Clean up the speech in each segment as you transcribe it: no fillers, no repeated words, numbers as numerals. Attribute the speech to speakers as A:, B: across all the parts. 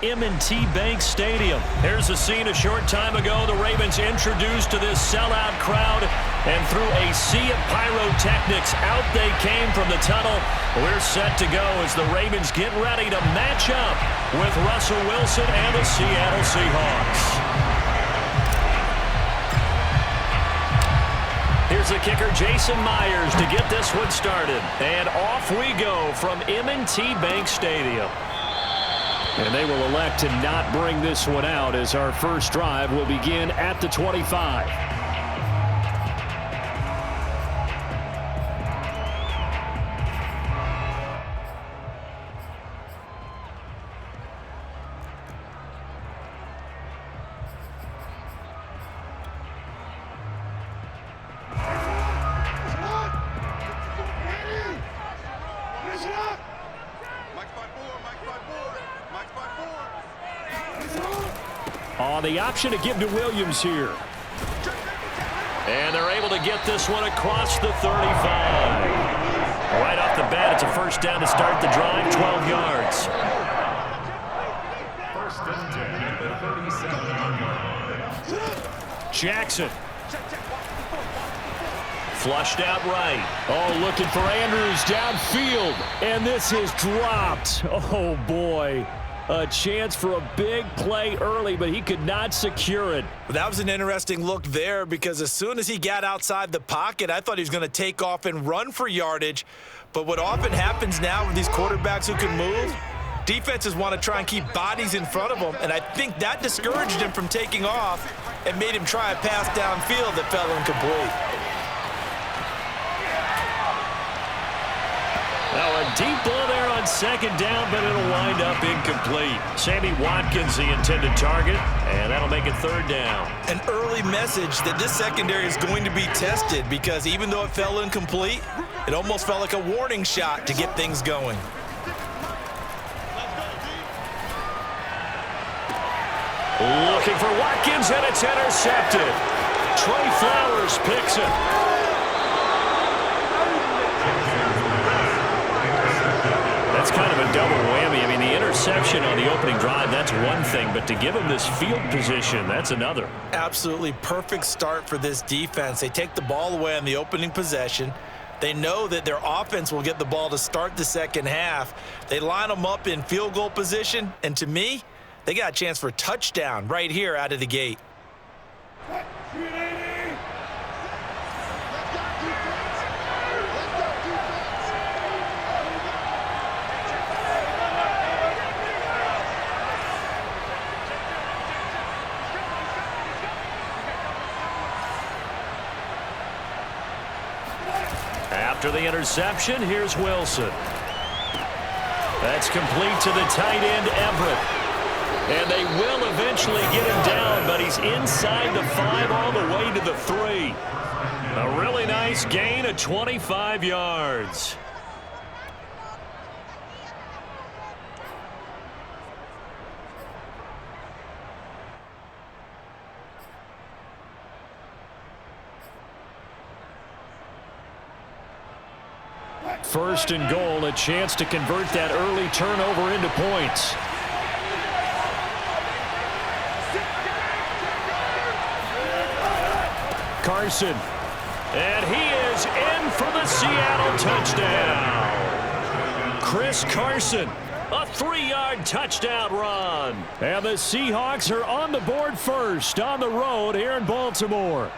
A: M&T Bank Stadium. Here's a scene a short time ago. The Ravens introduced to this sellout crowd, and through a sea of pyrotechnics, out they came from the tunnel. We're set to go as the Ravens get ready to match up with Russell Wilson and the Seattle Seahawks. Here's the kicker, Jason Myers, to get this one started. And off we go from M&T Bank Stadium. And they will elect to not bring this one out as our first drive will begin at the 25. On the option to give to Williams here. And they're able to get this one across the 35. Right off the bat, it's a first down to start the drive, 12 yards. First and 10 at the 37. Jackson. Flushed out right. Oh, looking for Andrews downfield. And this is dropped. Oh, boy. A chance for a big play early, but he could not secure it.
B: That was an interesting look there because as soon as he got outside the pocket, I thought he was going to take off and run for yardage. But what often happens now with these quarterbacks who can move, defenses want to try and keep bodies in front of them, and I think that discouraged him from taking off and made him try a pass downfield that fell incomplete.
A: Now a deep ball there on second down, but it'll wind up incomplete. Sammy Watkins, the intended target, and that'll make it third down.
B: An early message that this secondary is going to be tested because even though it fell incomplete, it almost felt like a warning shot to get things going.
A: Looking for Watkins, and it's intercepted. Trey Flowers picks it. That's kind of a double whammy. I mean, the interception on the opening drive, that's one thing, but to give him this field position, that's another.
B: Absolutely perfect start for this defense. They take the ball away on the opening possession. They know that their offense will get the ball to start the second half. They line them up in field goal position, and to me, they got a chance for a touchdown right here out of the gate.
A: After the interception, here's Wilson. That's complete to the tight end, Everett. And they will eventually get him down, but he's inside the 5 all the way to the 3. A really nice gain of 25 yards. First and goal, a chance to convert that early turnover into points. Carson. And he is in for the Seattle touchdown. Chris Carson, a 3-yard touchdown run. And the Seahawks are on the board first on the road here in Baltimore.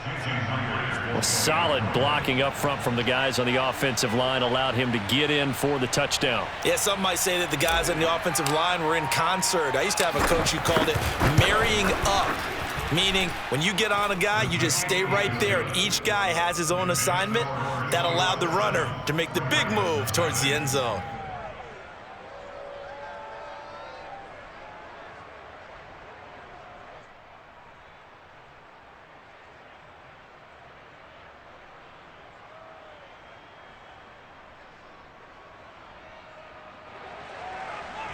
A: Well, solid blocking up front from the guys on the offensive line allowed him to get in for the touchdown.
B: Yeah, some might say that the guys on the offensive line were in concert. I used to have a coach who called it marrying up, meaning when you get on a guy, you just stay right there, and each guy has his own assignment. That allowed the runner to make the big move towards the end zone.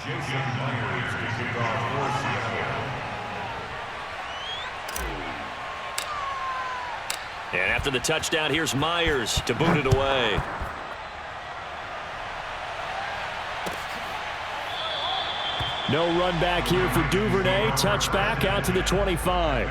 C: Jason Myers to kick off for Seattle.
A: And after the touchdown, here's Myers to boot it away. No run back here for Duvernay. Touchback out to the 25.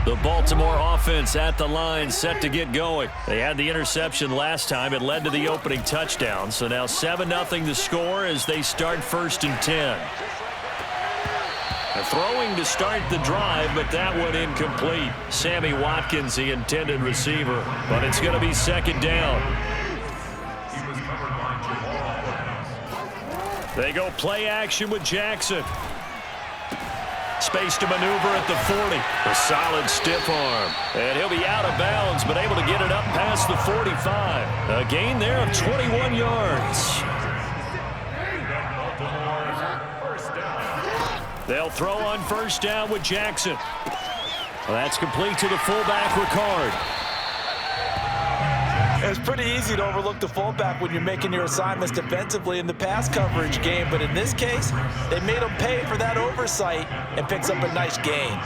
A: The Baltimore offense at the line, set to get going. They had the interception last time. It led to the opening touchdown. So now 7-0 the score as they start 1st and 10. Throwing to start the drive, but that one incomplete. Sammy Watkins, the intended receiver, but it's going to be 2nd down. They go play action with Jackson. Space to maneuver at the 40. A solid stiff arm. And he'll be out of bounds, but able to get it up past the 45. A gain there of 21 yards. They'll throw on 1st down with Jackson. Well, that's complete to the fullback, Ricard.
B: It's pretty easy to overlook the fullback when you're making your assignments defensively in the pass coverage game, but in this case, they made him pay for that oversight and picks up a nice gain.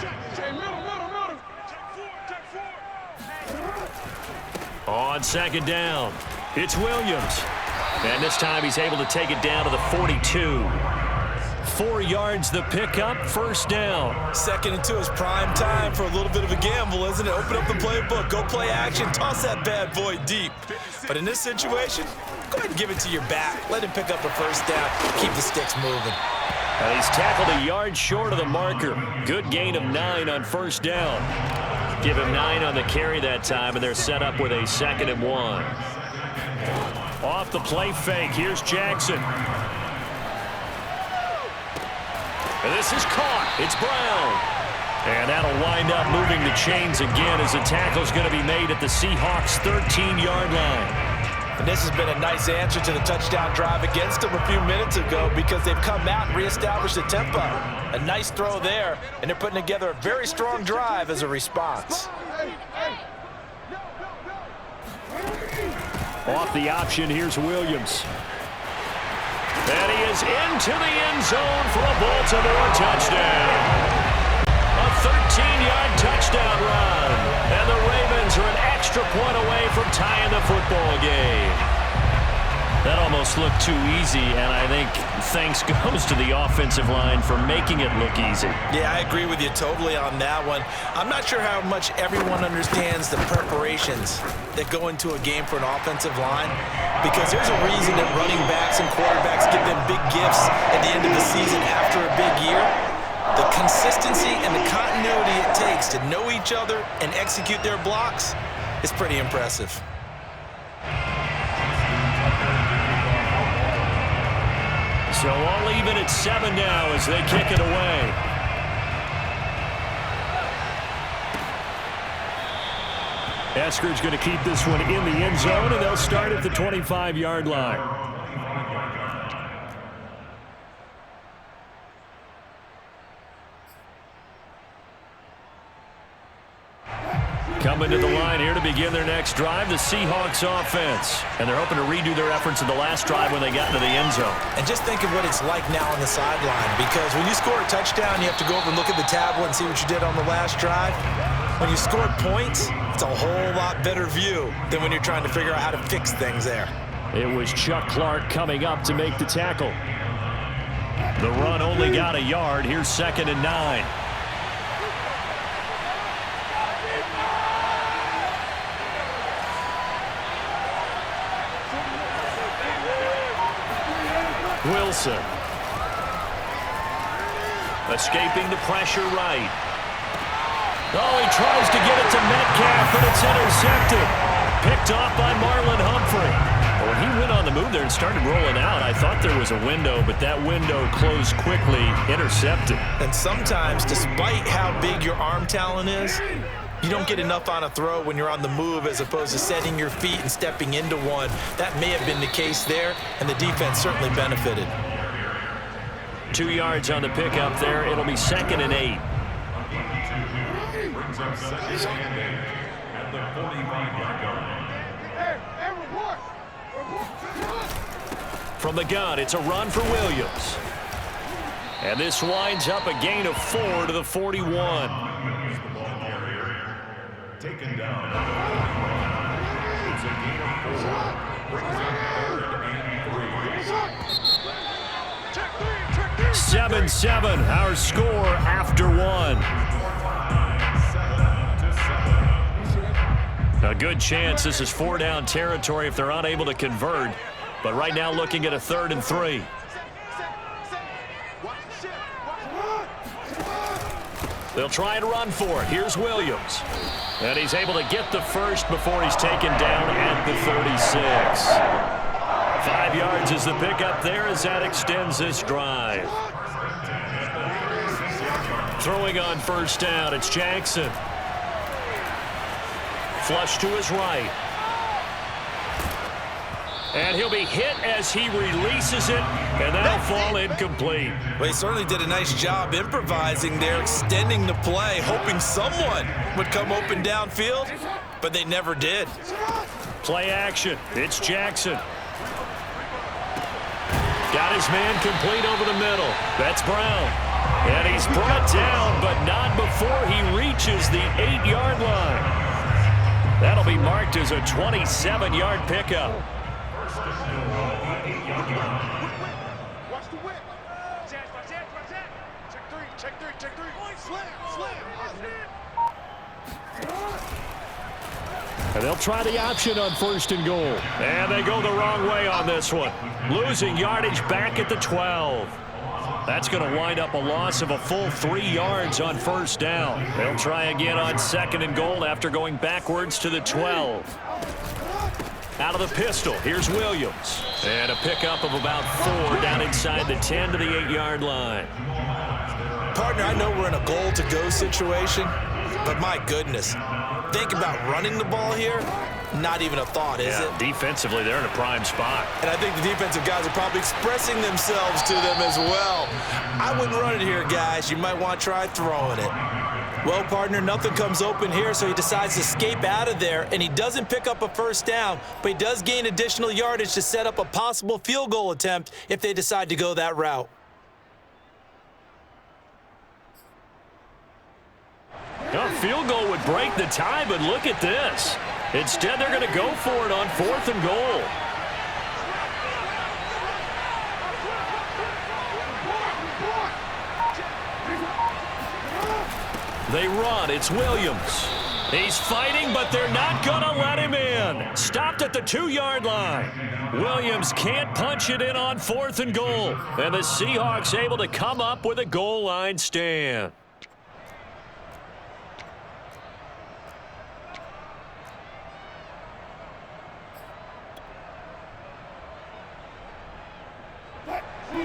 A: On 2nd down, it's Williams. And this time he's able to take it down to the 42. 4 yards the pickup, 1st down.
B: 2nd and 2 is prime time for a little bit of a gamble, isn't it? Open up the playbook, go play action, toss that bad boy deep. But in this situation, go ahead and give it to your back. Let him pick up a 1st down, keep the sticks moving.
A: He's tackled a yard short of the marker. Good gain of 9 on 1st down. Give him 9 on the carry that time, and they're set up with a 2nd and 1. Off the play fake, here's Jackson. And this is caught. It's Brown. And that'll wind up moving the chains again as the tackle's going to be made at the Seahawks' 13-yard line.
B: And this has been a nice answer to the touchdown drive against them a few minutes ago because they've come out and reestablished the tempo. A nice throw there, and they're putting together a very strong drive as a response.
A: Off the option, here's Williams. And he is into the end zone for a Baltimore touchdown. A 13-yard touchdown run. And the Ravens are an extra point away from tying the football game. That almost looked too easy, and I think thanks goes to the offensive line for making it look easy.
B: Yeah, I agree with you totally on that one. I'm not sure how much everyone understands the preparations that go into a game for an offensive line, because there's a reason that running backs and quarterbacks give them big gifts at the end of the season after a big year. The consistency and the continuity it takes to know each other and execute their blocks is pretty impressive.
A: So all even at 7 now as they kick it away. Esker's going to keep this one in the end zone, and they'll start at the 25-yard line. Coming to the line here to begin their next drive, the Seahawks offense. And they're hoping to redo their efforts in the last drive when they got into the end zone.
B: And just think of what it's like now on the sideline, because when you score a touchdown, you have to go over and look at the tablet and see what you did on the last drive. When you scored points, it's a whole lot better view than when you're trying to figure out how to fix things there.
A: It was Chuck Clark coming up to make the tackle. The run only got a yard. Here's 2nd and 9. Wilson. Escaping the pressure right. Oh, he tries to get it to Metcalf, but it's intercepted. Picked off by Marlon Humphrey. When he went on the move there and started rolling out, I thought there was a window, but that window closed quickly, intercepted.
B: And sometimes, despite how big your arm talent is, you don't get enough on a throw when you're on the move as opposed to setting your feet and stepping into one. That may have been the case there, and the defense certainly benefited.
A: 2 yards on the pickup there. It'll be 2nd and 8.
C: Brings up 2nd and 8 at the 45-yard line.
A: From the gun, it's a run for Williams. And this winds up a gain of 4 to the 41.
C: taken down. It's a gain of 4. Brings up 3rd and 3.
A: 7-7, our score after 1. A good chance this is 4-down territory if they're unable to convert. But right now looking at a 3rd and 3. They'll try and run for it. Here's Williams. And he's able to get the first before he's taken down at the 36. 5 yards is the pickup there as that extends this drive. Throwing on first down, it's Jackson. Flush to his right. And he'll be hit as he releases it, and that'll fall incomplete.
B: Well, he certainly did a nice job improvising there, extending the play, hoping someone would come open downfield, but they never did.
A: Play action. It's Jackson. Got his man complete over the middle. That's Brown. And he's brought down, but not before he reaches the 8-yard line. That'll be marked as a 27-yard pickup.
D: Watch the whip. Check three. Slam.
A: And they'll try the option on 1st and goal. And they go the wrong way on this one. Losing yardage back at the 12. That's going to wind up a loss of a full 3 yards on 1st down. They'll try again on 2nd and goal after going backwards to the 12. Out of the pistol, here's Williams. And a pickup of about 4 down inside the 10 to the 8-yard line.
B: Partner, I know we're in a goal-to-go situation, but my goodness, think about running the ball here. Not even a thought, is it?
A: Defensively, they're in a prime spot.
B: And I think the defensive guys are probably expressing themselves to them as well. I wouldn't run it here, guys. You might want to try throwing it. Well, partner, nothing comes open here, so he decides to escape out of there, and he doesn't pick up a 1st down, but he does gain additional yardage to set up a possible field goal attempt if they decide to go that route.
A: A field goal would break the tie, but look at this. Instead, they're going to go for it on 4th and goal. They run. It's Williams. He's fighting, but they're not going to let him in. Stopped at the 2-yard line. Williams can't punch it in on 4th and goal. And the Seahawks able to come up with a goal line stand.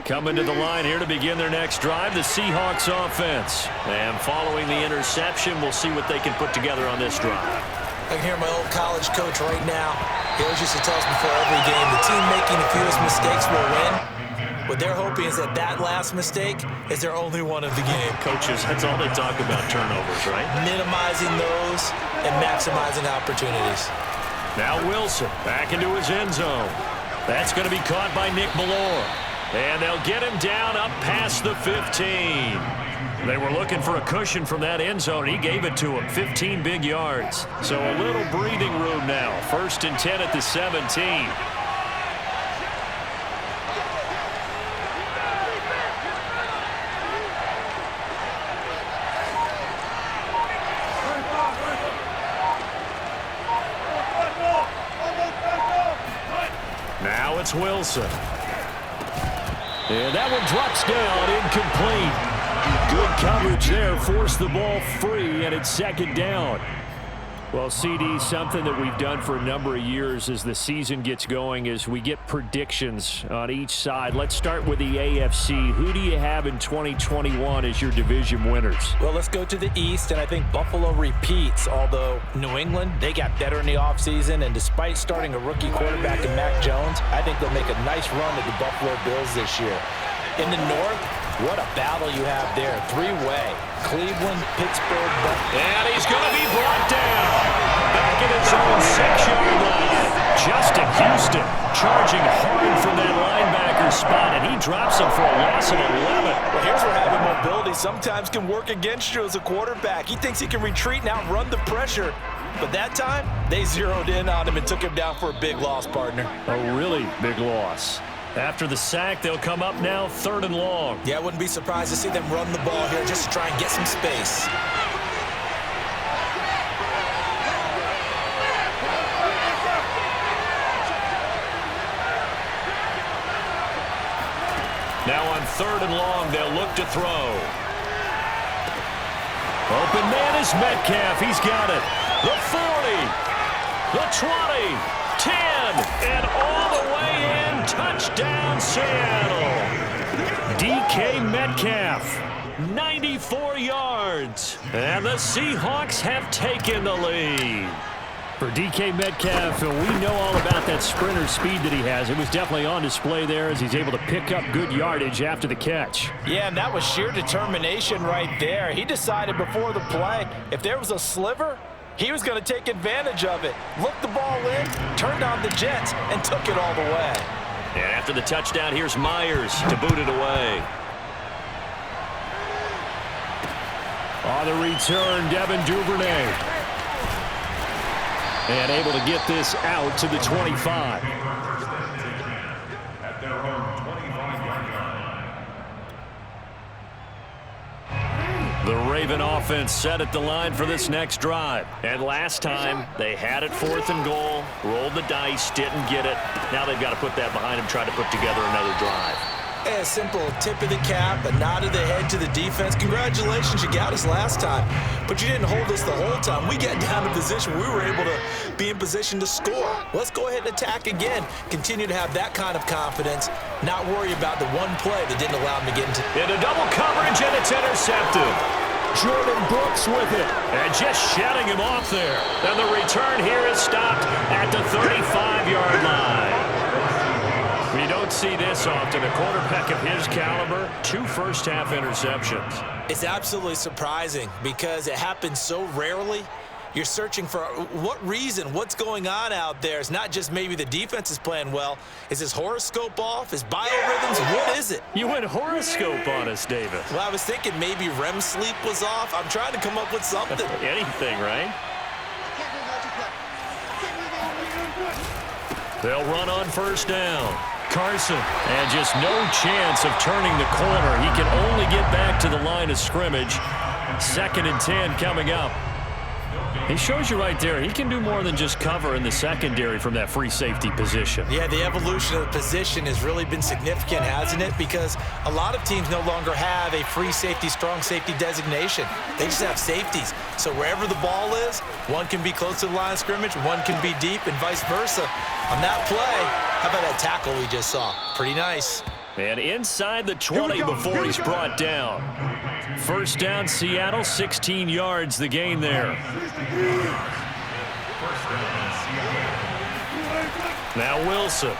A: Coming to the line here to begin their next drive, the Seahawks offense. And following the interception, we'll see what they can put together on this drive.
B: I can hear my old college coach right now. He always used to tell us before every game, the team making the fewest mistakes will win. What they're hoping is that that last mistake is their only one of the game.
A: Coaches, that's all they talk about, turnovers, right?
B: Minimizing those and maximizing opportunities.
A: Now Wilson back into his end zone. That's going to be caught by Nick Ballore. And they'll get him down up past the 15. They were looking for a cushion from that end zone. He gave it to him, 15 big yards. So a little breathing room now. 1st and 10 at the 17. Now it's Wilson. And that one drops down, incomplete. Good coverage there, forced the ball free, and it's 2nd down. Well, CD, something that we've done for a number of years as the season gets going is we get predictions on each side. Let's start with the AFC. Who do you have in 2021 as your division winners?
B: Well, let's go to the East, and I think Buffalo repeats, although New England, they got better in the offseason, and despite starting a rookie quarterback in Mac Jones, I think they'll make a nice run at the Buffalo Bills this year. In the North, what a battle you have there. 3-way. Cleveland, Pittsburgh, Buffalo.
A: And he's going to be brought down. Back in his own 6-yard line. Justin Houston charging hard from that linebacker spot, and he drops him for a loss of 11.
B: Well, here's where having mobility sometimes can work against you as a quarterback. He thinks he can retreat and outrun the pressure, But that time, they zeroed in on him and took him down for a big loss, partner.
A: A really big loss. After the sack, they'll come up now 3rd and long.
B: Yeah, I wouldn't be surprised to see them run the ball here just to try and get some space.
A: Now on 3rd and long, they'll look to throw. Open man is Metcalf. He's got it. The 40, the 20, 10, and all the way in. Touchdown, Seattle. DK Metcalf, 94 yards. And the Seahawks have taken the lead. For DK Metcalf, we know all about that sprinter speed that he has. It was definitely on display there as he's able to pick up good yardage after the catch.
B: Yeah, and that was sheer determination right there. He decided before the play, if there was a sliver, he was going to take advantage of it. Looked the ball in, turned on the jets, and took it all the way.
A: And after the touchdown, here's Myers to boot it away. On the return, Devin Duvernay. And able to get this out to the 25.
C: At their own 25-yard line.
A: The Raven offense set at the line for this next drive. And last time, they had it 4th and goal, rolled the dice, didn't get it. Now they've got to put that behind them, try to put together another drive.
B: A simple tip of the cap, a nod of the head to the defense. Congratulations, you got us last time, but you didn't hold us the whole time. We got down to position. We were able to be in position to score. Let's go ahead and attack again. Continue to have that kind of confidence, not worry about the one play that didn't allow them to get into
A: double coverage, and it's intercepted. Jordan Brooks with it, and just shutting him off there. And the return here is stopped at the 35-yard line. We don't see this often. A quarterback of his caliber, 2 first-half interceptions.
B: It's absolutely surprising because it happens so rarely. You're searching for what reason, what's going on out there. It's not just maybe the defense is playing well. Is his horoscope off? His biorhythms? What is it?
A: You went horoscope on us, David.
B: Well, I was thinking maybe REM sleep was off. I'm trying to come up with something.
A: Anything, right? They'll run on 1st down. Carson, and just no chance of turning the corner. He can only get back to the line of scrimmage. 2nd and 10 coming up. He shows you right there, he can do more than just cover in the secondary from that free safety position.
B: Yeah, the evolution of the position has really been significant, hasn't it? Because a lot of teams no longer have a free safety, strong safety designation. They just have safeties. So wherever the ball is, one can be close to the line of scrimmage, one can be deep, and vice versa. On that play, how about that tackle we just saw? Pretty nice.
A: And inside the 20 before he's brought down. 1st down, Seattle, 16 yards the gain there. Now Wilson.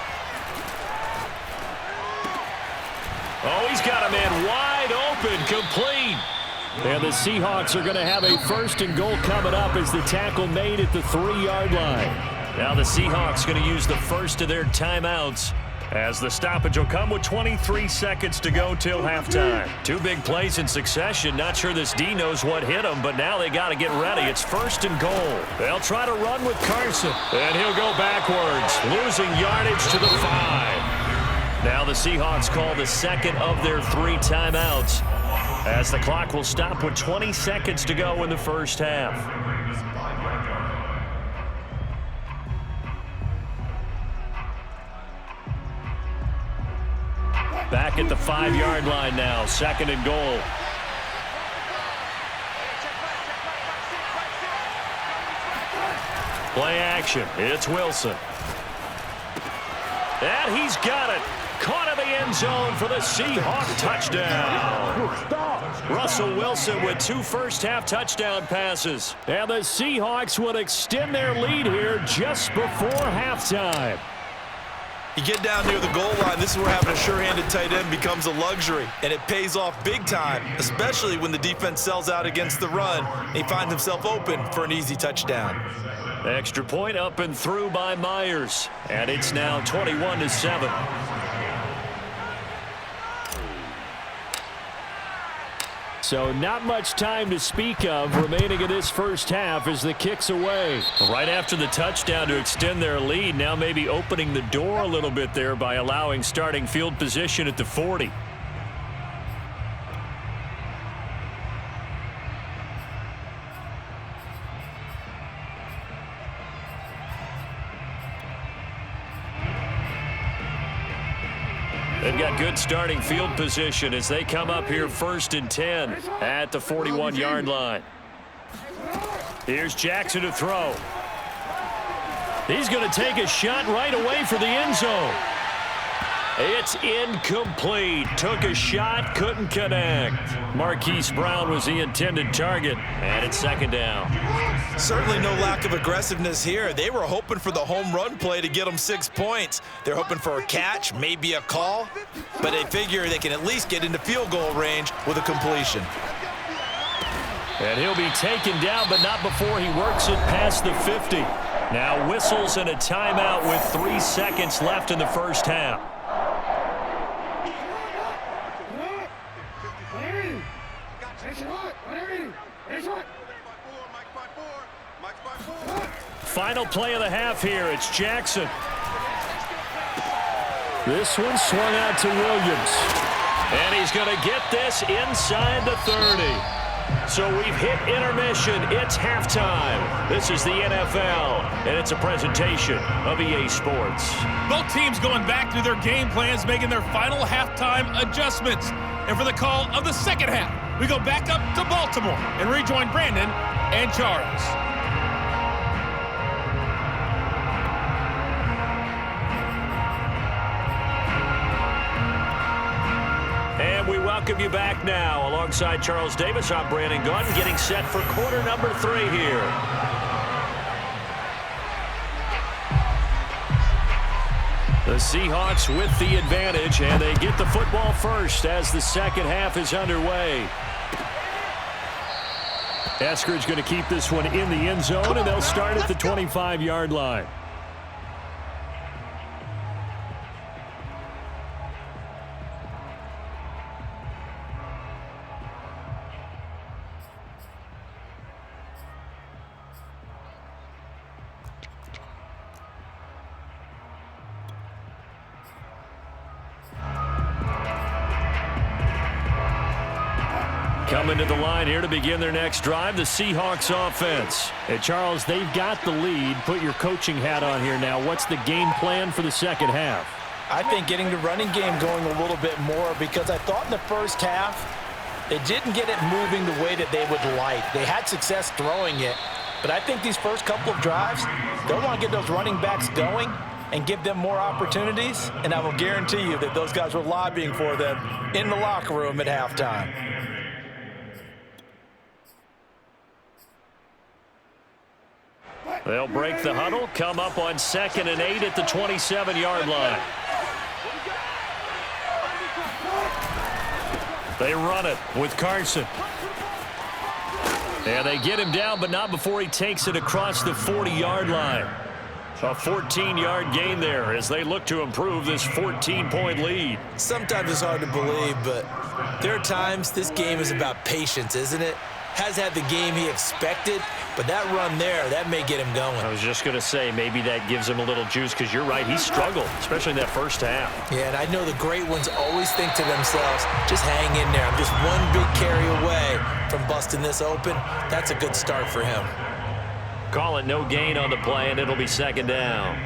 A: Oh, he's got a man wide open, complete. And the Seahawks are going to have a 1st and goal coming up as the tackle made at the 3-yard line. Now the Seahawks going to use the first of their timeouts, as the stoppage will come with 23 seconds to go till halftime. 2 big plays in succession. Not sure this D knows what hit him, but now they got to get ready. It's 1st and goal. They'll try to run with Carson, and he'll go backwards, losing yardage to the 5. Now the Seahawks call the 2nd of their 3 timeouts, as the clock will stop with 20 seconds to go in the 1st half. Back at the 5-yard line now, 2nd and goal. Play action, it's Wilson. And he's got it. Caught in the end zone for the Seahawk touchdown. Russell Wilson with 2 first-half touchdown passes. And the Seahawks would extend their lead here just before halftime.
B: You get down near the goal line, this is where having a sure-handed tight end becomes a luxury, and it pays off big time, especially when the defense sells out against the run, and he finds himself open for an easy touchdown.
A: Extra point up and through by Myers, and it's now 21-7. So not much time to speak of remaining in this first half as the kick's away. Right after the touchdown to extend their lead, now maybe opening the door a little bit there by allowing starting field position at the 40. They've got good starting field position as they come up here 1st and 10 at the 41-yard line. Here's Jackson to throw. He's going to take a shot right away for the end zone. It's incomplete. Took a shot, couldn't connect. Marquise Brown was the intended target, and it's 2nd down.
B: Certainly no lack of aggressiveness here. They were hoping for the home run play to get them 6 points. They're hoping for a catch, maybe a call, but they figure they can at least get into field goal range with a completion.
A: And he'll be taken down, but not before he works it past the 50. Now whistles and a timeout with 3 seconds left in the first half. Final play of the half here. It's Jackson. This one swung out to Williams. And he's going to get this inside the 30. So we've hit intermission. It's halftime. This is the NFL, and it's a presentation of EA Sports.
E: Both teams going back through their game plans, making their final halftime adjustments. And for the call of the second half, we go back up to Baltimore and rejoin Brandon and Charles.
A: And we welcome you back now. Alongside Charles Davis, I'm Brandon Gunn, getting set for quarter number 3 here. The Seahawks with the advantage, and they get the football first as the second half is underway. Eskridge going to keep this one in the end zone, and they'll start at the 25-yard line. Coming to the line here to begin their next drive, the Seahawks offense. Hey, Charles, they've got the lead. Put your coaching hat on here now. What's the game plan for the second half?
B: I think getting the running game going a little bit more, because I thought in the first half they didn't get it moving the way that they would like. They had success throwing it, but I think these first couple of drives, they'll want to get those running backs going and give them more opportunities, and I will guarantee you that those guys were lobbying for them in the locker room at halftime.
A: They'll break the huddle, come up on 2nd and 8 at the 27-yard line. They run it with Carson. And they get him down, but not before he takes it across the 40-yard line. A 14-yard gain there as they look to improve this 14-point lead.
B: Sometimes it's hard to believe, but there are times this game is about patience, isn't it? Has had the game he expected, but that run there, that may get him going.
A: I was just going to say, maybe that gives him a little juice, because you're right, he struggled, especially in that first half.
B: Yeah, and I know the great ones always think to themselves, just hang in there. I'm just one big carry away from busting this open. That's a good start for him.
A: Call it no gain on the play, and it'll be 2nd down.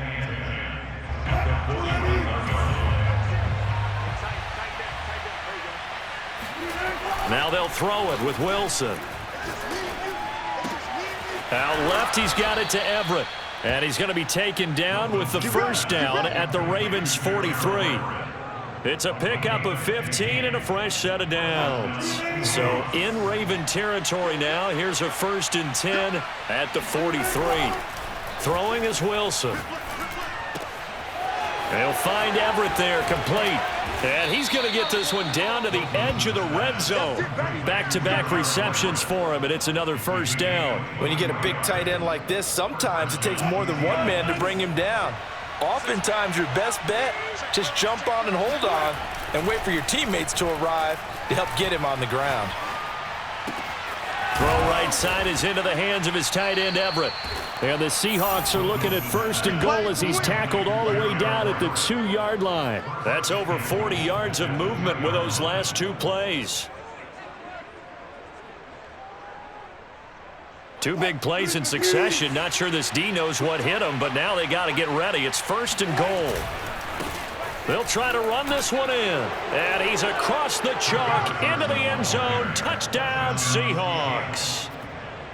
A: Now they'll throw it with Wilson. Out left, he's got it to Everett. And he's going to be taken down with the first down at the Ravens' 43. It's a pickup of 15 and a fresh set of downs. So in Raven territory now, here's a 1st and 10 at the 43. Throwing is Wilson. They'll find Everett there, complete. And he's going to get this one down to the edge of the red zone. Back-to-back receptions for him, and it's another first down.
B: When you get a big tight end like this, sometimes it takes more than one man to bring him down. Oftentimes, your best bet, just jump on and hold on and wait for your teammates to arrive to help get him on the ground.
A: Throw right side is into the hands of his tight end, Everett. And the Seahawks are looking at 1st and goal as he's tackled all the way down at the 2-yard line. That's over 40 yards of movement with those last 2 plays. 2 big plays in succession. Not sure this D knows what hit him, but now they got to get ready. It's 1st and goal. They'll try to run this one in. And he's across the chalk into the end zone. Touchdown, Seahawks.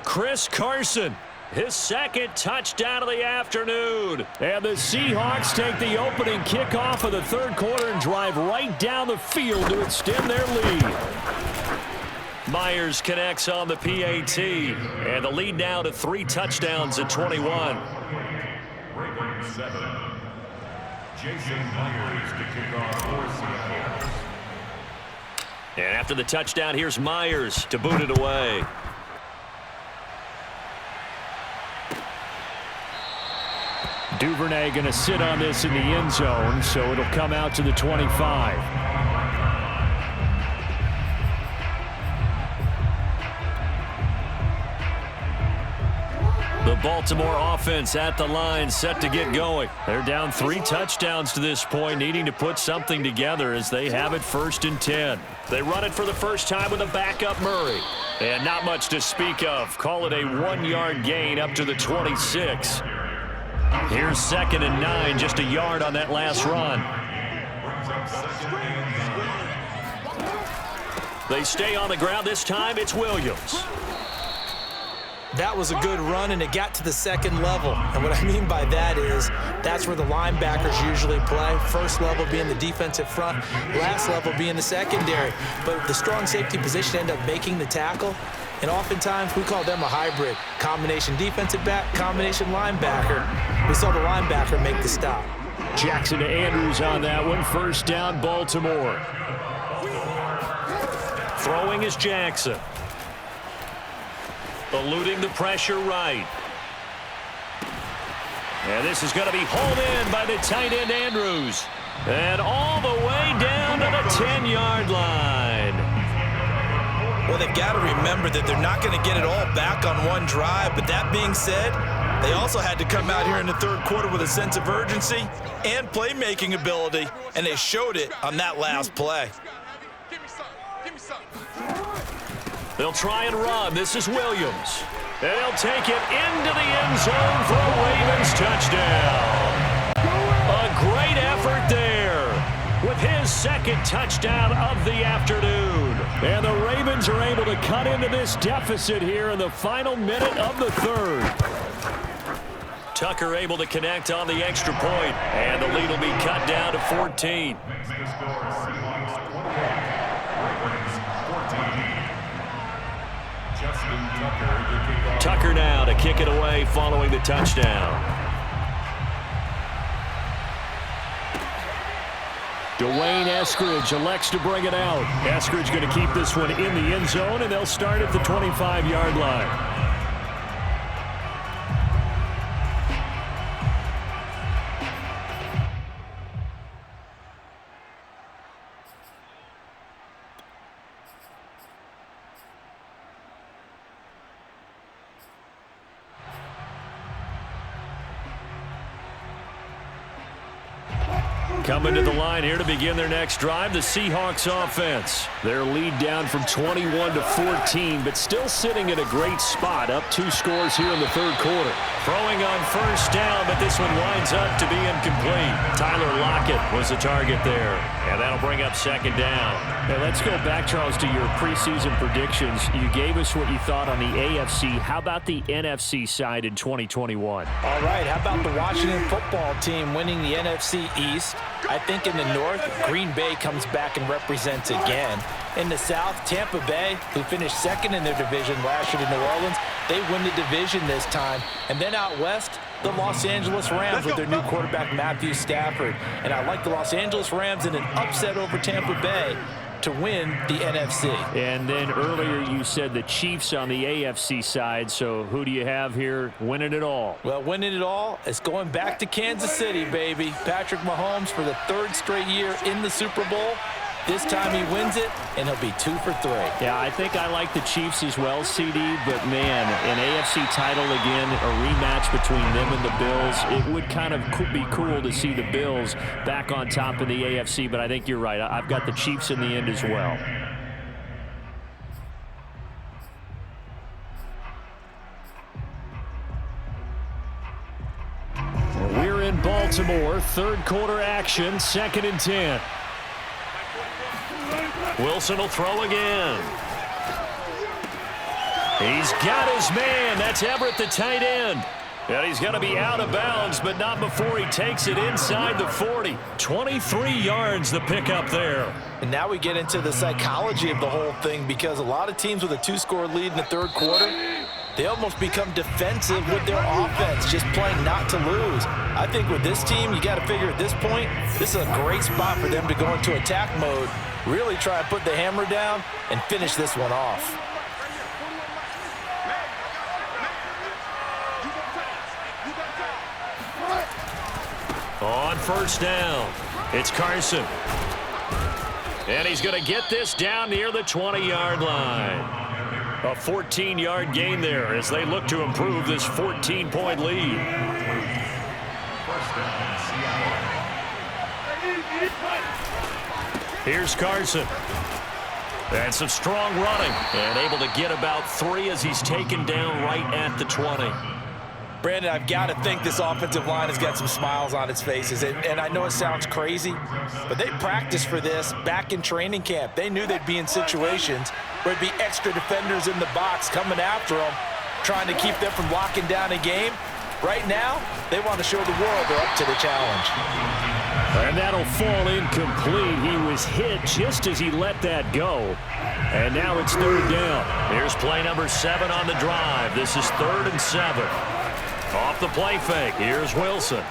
A: Chris Carson, his 2nd touchdown of the afternoon. And the Seahawks take the opening kickoff of the 3rd quarter and drive right down the field to extend their lead. Myers connects on the PAT. And the lead now to 3 touchdowns at 21.
C: Ravens 7. Jason Myers to kick off for Seattle.
A: And after the touchdown, here's Myers to boot it away. Duvernay going to sit on this in the end zone, so it'll come out to the 25. The Baltimore offense at the line, set to get going. They're down 3 touchdowns to this point, needing to put something together as they have it 1st and 10. They run it for the first time with a backup Murray. And not much to speak of. Call it a 1-yard gain up to the 26. Here's 2nd and 9, just a yard on that last run. They stay on the ground. This time it's Williams.
B: That was a good run, and it got to the 2nd level. And what I mean by that is that's where the linebackers usually play. 1st level being the defensive front, last level being the secondary. But the strong safety position ended up making the tackle. And oftentimes we call them a hybrid. Combination defensive back, combination linebacker. We saw the linebacker make the stop.
A: Jackson to Andrews on that one. 1st down, Baltimore. Throwing is Jackson. Eluding the pressure right. And this is going to be hauled in by the tight end Andrews. And all the way down to the 10-yard line.
B: Well, they've got to remember that they're not going to get it all back on one drive. But that being said, they also had to come out here in the 3rd quarter with a sense of urgency and playmaking ability. And they showed it on that last play.
D: Give me some. Give me some.
A: They'll try and run. This is Williams. And he'll take it into the end zone for a Ravens touchdown. A great effort there with his 2nd touchdown of the afternoon. And the Ravens are able to cut into this deficit here in the final minute of the 3rd. Tucker able to connect on the extra point. And the lead will be cut down to 14. Tucker now to kick it away following the touchdown. Dwayne Eskridge elects to bring it out. Eskridge going to keep this one in the end zone, and they'll start at the 25-yard line. Coming to the line here to begin their next drive, the Seahawks offense. Their lead down from 21 to 14, but still sitting at a great spot, up 2 scores here in the 3rd quarter. Throwing on 1st down, but this one winds up to be incomplete. Tyler Lockett was the target there, and that'll bring up 2nd down. Now let's go back, Charles, to your preseason predictions. You gave us what you thought on the AFC. How about the NFC side in 2021?
B: All right, how about the Washington football team winning the NFC East? I think in the North, Green Bay comes back and represents again. In the South, Tampa Bay, who finished 2nd in their division last year to New Orleans, they win the division this time. And then out West, the Los Angeles Rams with their new quarterback, Matthew Stafford. And I like the Los Angeles Rams in an upset over Tampa Bay to win the NFC.
A: And then earlier you said the Chiefs on the AFC side, so who do you have here winning it all?
B: Well, winning it all is going back to Kansas City, baby. Patrick Mahomes for the 3rd straight year in the Super Bowl. This time he wins it, and he'll be 2 for 3.
A: Yeah, I think I like the Chiefs as well, CD, but man, an AFC title again, a rematch between them and the Bills. It would kind of be cool to see the Bills back on top of the AFC, but I think you're right. I've got the Chiefs in the end as well. We're in Baltimore, third quarter action, 2nd and 10. Wilson will throw again. He's got his man. That's Everett, the tight end. And he's going to be out of bounds, but not before he takes it inside the 40. 23 yards the pickup there.
B: And now we get into the psychology of the whole thing, because a lot of teams with a 2-score lead in the third quarter, they almost become defensive with their offense, just playing not to lose. I think with this team, you got to figure at this point, this is a great spot for them to go into attack mode, really try and put the hammer down and finish this one off.
A: On first down, it's Carson. And he's going to get this down near the 20-yard line. A 14-yard gain there as they look to improve this 14-point lead. Here's Carson. And some strong running. And able to get about 3 as he's taken down right at the 20.
B: Brandon, I've got to think this offensive line has got some smiles on its faces. And I know it sounds crazy, but they practiced for this back in training camp. They knew they'd be in situations where it'd be extra defenders in the box coming after them, trying to keep them from locking down a game. Right now, they want to show the world they're up to the challenge.
A: And that'll fall incomplete. He was hit just as he let that go. And now it's third down. Here's play number 7 on the drive. This is 3rd and 7. Off the play fake. Here's Wilson.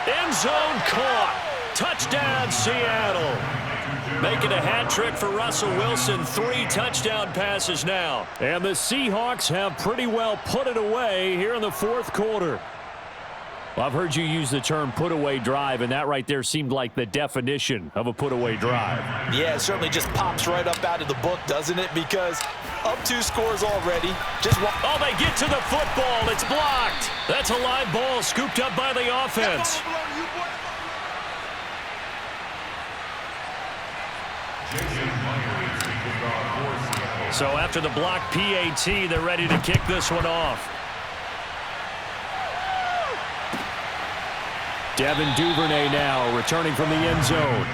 A: End zone caught. Touchdown, Seattle. Making a hat trick for Russell Wilson. 3 touchdown passes now. And the Seahawks have pretty well put it away here in the fourth quarter. Well, I've heard you use the term put-away drive, and that right there seemed like the definition of a put-away drive.
B: Yeah, it certainly just pops right up out of the book, doesn't it? Because up 2 scores already.
A: Oh, they get to the football. It's blocked. That's a live ball scooped up by the offense. So after the block PAT, they're ready to kick this one off. Devin Duvernay now returning from the end zone.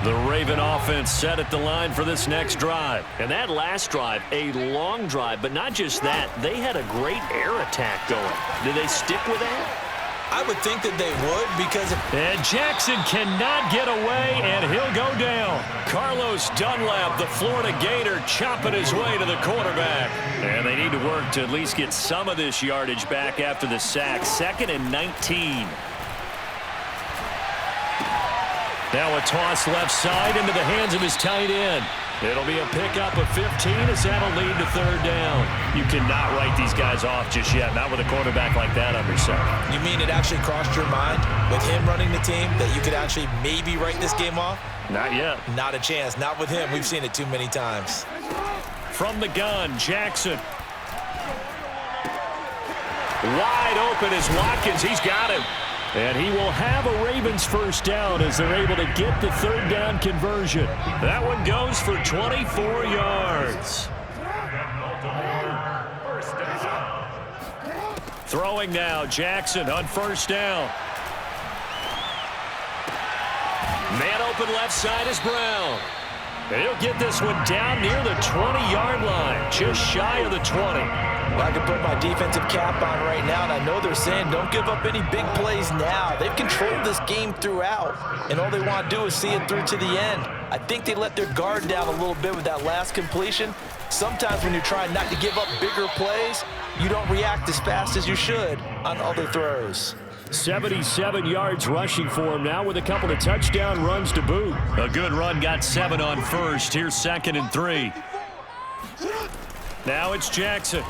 A: The Raven offense set at the line for this next drive. And that last drive, a long drive, but not just that. They had a great air attack going. Did they stick with that?
B: I would think that they would, because...
A: And Jackson cannot get away, and he'll go down. Carlos Dunlap, the Florida Gator, chopping his way to the quarterback. And they need to work to at least get some of this yardage back after the sack. 2nd and 19. Now a toss left side into the hands of his tight end. It'll be a pickup of 15 as that'll lead to third down. You cannot write these guys off just yet, not with a quarterback like that under center.
B: You mean it actually crossed your mind with him running the team that you could actually maybe write this game off?
A: Not yet.
B: Not a chance. Not with him. We've seen it too many times.
A: From the gun, Jackson. Wide open is Watkins. He's got him. And he will have a Ravens first down as they're able to get the third down conversion. That one goes for 24 yards. Throwing now, Jackson on first down. Man open left side is Brown. And he'll get this one down near the 20-yard line, just shy of the 20.
B: I can put my defensive cap on right now, and I know they're saying don't give up any big plays now. They've controlled this game throughout, and all they want to do is see it through to the end. I think they let their guard down a little bit with that last completion. Sometimes when you're trying not to give up bigger plays, you don't react as fast as you should on other throws.
A: 77 yards rushing for him now with a couple of touchdown runs to boot. A good run, got 7 on first. Here's 2nd and 3. Now it's Jackson.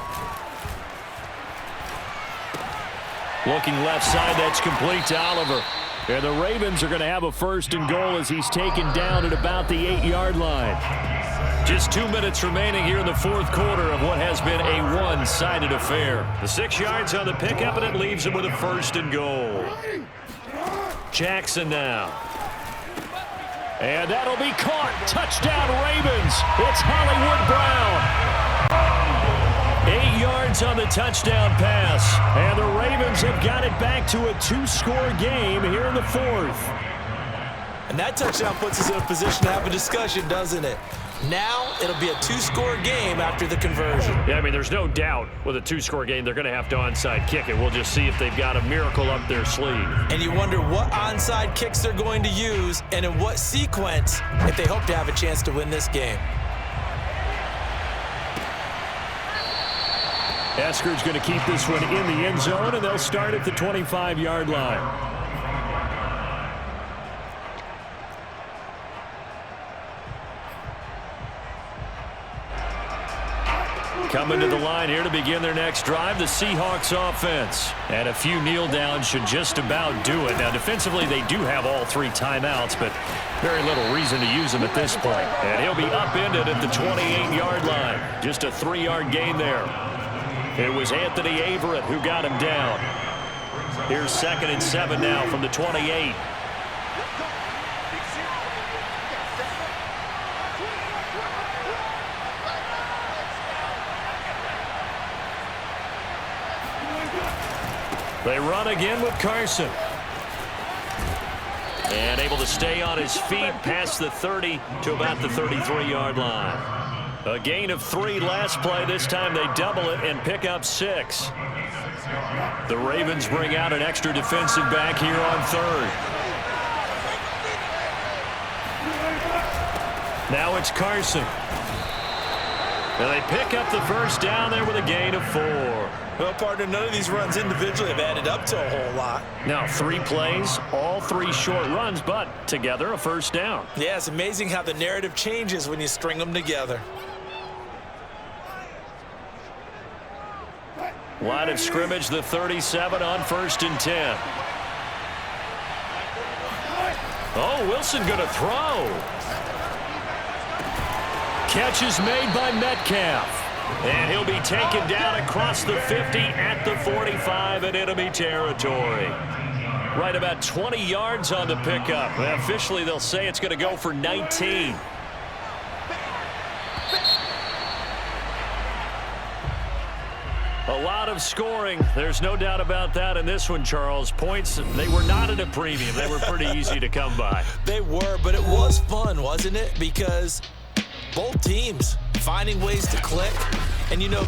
A: Looking left side, that's complete to Oliver. And the Ravens are going to have a 1st and goal as he's taken down at about the 8-yard line. Just 2 minutes remaining here in the 4th quarter of what has been a one-sided affair. The 6 yards on the pickup, and it leaves him with a 1st and goal. Jackson now. And that'll be caught. Touchdown, Ravens. It's Hollywood Brown. 8 yards on the touchdown pass. And the Ravens have got it back to a 2-score game here in the 4th.
B: And that touchdown puts us in a position to have a discussion, doesn't it? Now it'll be a 2-score game after the conversion.
A: Yeah, I mean, there's no doubt with a 2-score game they're going to have to onside kick it. We'll just see if they've got a miracle up their sleeve.
B: And you wonder what onside kicks they're going to use and in what sequence if they hope to have a chance to win this game.
A: Esker's going to keep this one in the end zone, and they'll start at the 25-yard line. Coming to the line here to begin their next drive, the Seahawks offense. And a few kneel downs should just about do it. Now, defensively, they do have all 3 timeouts, but very little reason to use them at this point. And he'll be upended at the 28-yard line. Just a 3-yard gain there. It was Anthony Averett who got him down. Here's 2nd and 7 now from the 28. They run again with Carson. And able to stay on his feet past the 30 to about the 33-yard line. A gain of 3 last play. This time they double it and pick up 6. The Ravens bring out an extra defensive back here on 3rd. Now it's Carson. And they pick up the 1st down there with a gain of 4.
B: Well, partner, none of these runs individually have added up to a whole lot.
A: Now 3 plays, all 3 short runs, but together a 1st down.
B: Yeah, it's amazing how the narrative changes when you string them together.
A: Line of scrimmage, the 37 on 1st and 10. Oh, Wilson going to throw. Catch is made by Metcalf. And he'll be taken down across the 50 at the 45 in enemy territory. Right about 20 yards on the pickup. Officially, they'll say it's going to go for 19. A lot of scoring. There's no doubt about that in this one, Charles. Points, they were not at a premium. They were pretty easy to come by.
B: They were, but it was fun, wasn't it? Because both teams finding ways to click. And, you know,